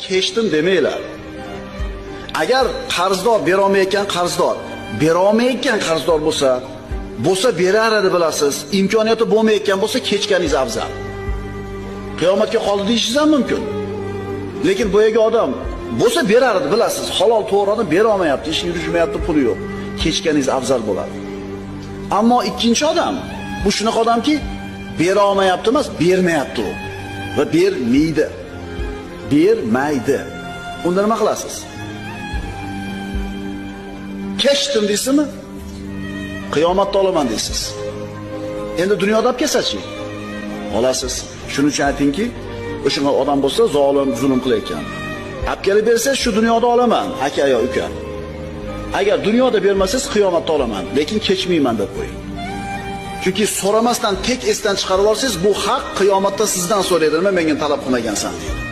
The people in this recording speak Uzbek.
kechdim demanglar. Agar qarzdor berolmayotgan qarzdor bo'lsa berar edi bilasiz. Imkoniyati bo'lmayotgan bo'lsa kechganingiz afzal. Qiyomatga qoldi deyishingiz ham mumkin. Lekin boyaga odam bo'lsa berar edi bilasiz. Halol to'g'rini bera olmayapti, ish yurishmayapti, puli yo'q. Kechganingiz afzal bo'ladi. Ammo ikkinchi odam bu shunaqa odamki, bera olmayapti emas, bermayapti u. Va bermaydi. Unda nima qilasiz? Kechdim deysizmi? Qiyomatda olaman deysiz. Endi dunyoda olib kelsa-chi? Olasiz. Shuning uchun aytingki, o'sha odam bo'lsa zolim, zulm qilayotgan. Olib kelib bersa, shu dunyoda olaman, aka yo uka. Agar dunyoda bermasangiz, qiyomatda olaman, lekin kechmayman deb qo'ying. Chunki so'ramasdan tek esdan chiqarib olsangiz, bu haq qiyomatda sizdan so'raydi, nima menga talab qilmagansan deydi.